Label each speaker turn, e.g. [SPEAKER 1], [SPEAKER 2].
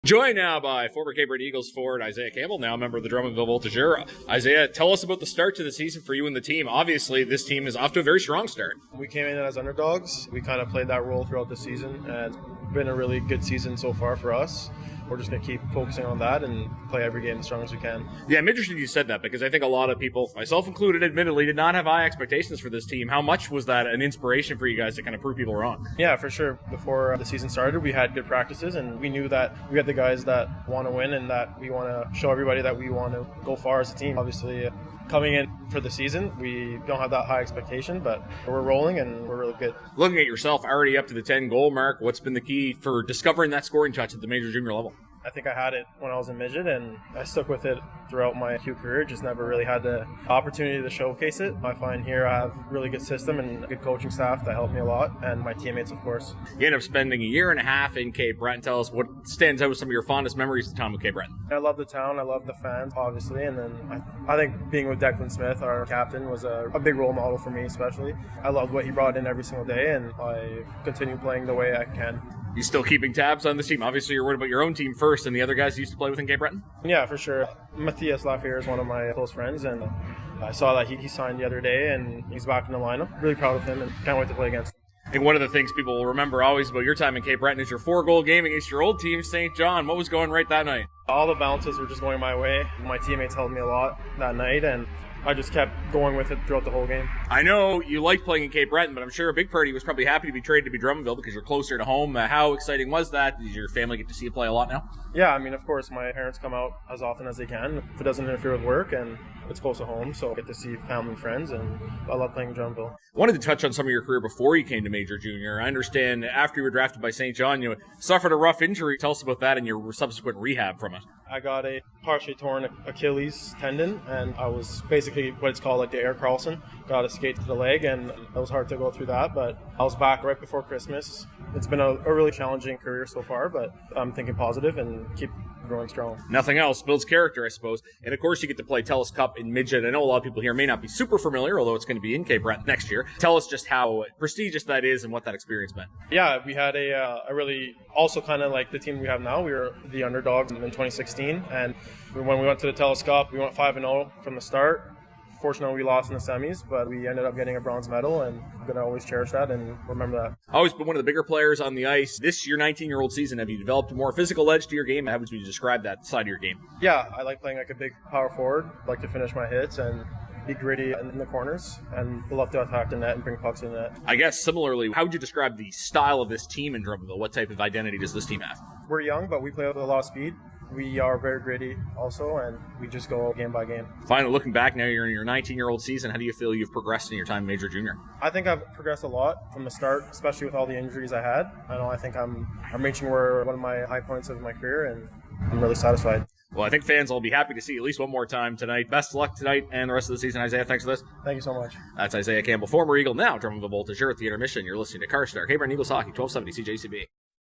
[SPEAKER 1] Joined now by former Cape Breton Eagles forward Isiah Campbell, now a member of the Drummondville Voltigeurs. Isiah, tell us about the start to the season for you and the team. Obviously, this team is off to a very strong start.
[SPEAKER 2] We came in as underdogs. We kind of played that role throughout the season, and it's been a really good season so far for us. We're just going to keep focusing on that and play every game as strong as we can.
[SPEAKER 1] Yeah, I'm interested you said that because I think a lot of people, myself included, admittedly, did not have high expectations for this team. How much was that an inspiration for you guys to kind of prove people wrong?
[SPEAKER 2] Yeah, for sure. Before the season started, we had good practices, and we knew that we had the guys that want to win and that we want to show everybody that we want to go far as a team. Obviously, coming in for the season, we don't have that high expectation, but we're rolling and we're really good.
[SPEAKER 1] Looking at yourself, already up to the 10-goal mark, what's been the key for discovering that scoring touch at the major junior level?
[SPEAKER 2] I think I had it when I was in midget, and I stuck with it throughout my Q career. Just never really had the opportunity to showcase it. I find here I have a really good system and a good coaching staff that helped me a lot, and my teammates, of course.
[SPEAKER 1] You end up spending a year and a half in Cape Breton. Tell us what stands out with some of your fondest memories of the time with Cape Breton.
[SPEAKER 2] I love the town. I love the fans, obviously, and then I think being with Declan Smith, our captain, was a big role model for me, especially. I loved what he brought in every single day, and I continue playing the way I can.
[SPEAKER 1] You still keeping tabs on this team? Obviously, you're worried about your own team first and the other guys you used to play with in Cape Breton?
[SPEAKER 2] Yeah, for sure. Matthias Lafayette is one of my close friends, and I saw that he signed the other day, and he's back in the lineup. Really proud of him, and can't wait to play against him.
[SPEAKER 1] I think one of the things people will remember always about your time in Cape Breton is your 4-goal game against your old team, St. John. What was going right that night?
[SPEAKER 2] All the bounces were just going my way. My teammates helped me a lot that night, and I just kept going with it throughout the whole game.
[SPEAKER 1] I know you liked playing in Cape Breton, but I'm sure a big part of you was probably happy to be traded to be Drummondville because you're closer to home. How exciting was that? Did your family get to see you play a lot now?
[SPEAKER 2] Yeah, I mean, of course, my parents come out as often as they can if it doesn't interfere with work, and it's close to home, so I get to see family and friends, and I love playing in Drummondville.
[SPEAKER 1] Wanted to touch on some of your career before you came to Major Junior. I understand after you were drafted by St. John, you suffered a rough injury. Tell us about that and your subsequent rehab from it.
[SPEAKER 2] I got a partially torn Achilles tendon, and I was basically what it's called like the Eric Carlson. Got a skate to the leg, and it was hard to go through that, but I was back right before Christmas. It's been a really challenging career so far, but I'm thinking positive and keep growing strong.
[SPEAKER 1] Nothing else builds character, I suppose. And of course, you get to play TELUS Cup in midget. I know a lot of people here may not be super familiar, although it's going to be in Cape Breton next year. Tell us just how prestigious that is and what that experience meant.
[SPEAKER 2] Yeah, we had a really, also kind of like the team we have now. We were the underdogs in 2016, and when we went to the TELUS Cup, we went 5-0 from the start. Fortunately, we lost in the semis, but we ended up getting a bronze medal, and I'm going to always cherish that and remember that.
[SPEAKER 1] Always been one of the bigger players on the ice. This, your 19-year-old season, have you developed a more physical edge to your game? How would you describe that side of your game?
[SPEAKER 2] Yeah, I like playing like a big power forward. I like to finish my hits and be gritty in the corners, and love to attack the net and bring pucks in the net.
[SPEAKER 1] I guess similarly, how would you describe the style of this team in Drummondville? What type of identity does this team have?
[SPEAKER 2] We're young, but we play with a lot of speed. We are very gritty also, and we just go game by game. Finally,
[SPEAKER 1] looking back now, you're in your 19-year-old season. How do you feel you've progressed in your time Major Junior?
[SPEAKER 2] I think I've progressed a lot from the start, especially with all the injuries I had. I think I'm reaching one of my high points of my career, and I'm really satisfied.
[SPEAKER 1] Well, I think fans will be happy to see you at least one more time tonight. Best of luck tonight and the rest of the season, Isiah. Thanks for this.
[SPEAKER 2] Thank you so much.
[SPEAKER 1] That's Isiah Campbell, former Eagle, now Drummondville Voltigeurs at the intermission. You're listening to Carstar, Cape Breton Eagles Hockey, 1270 CJCB.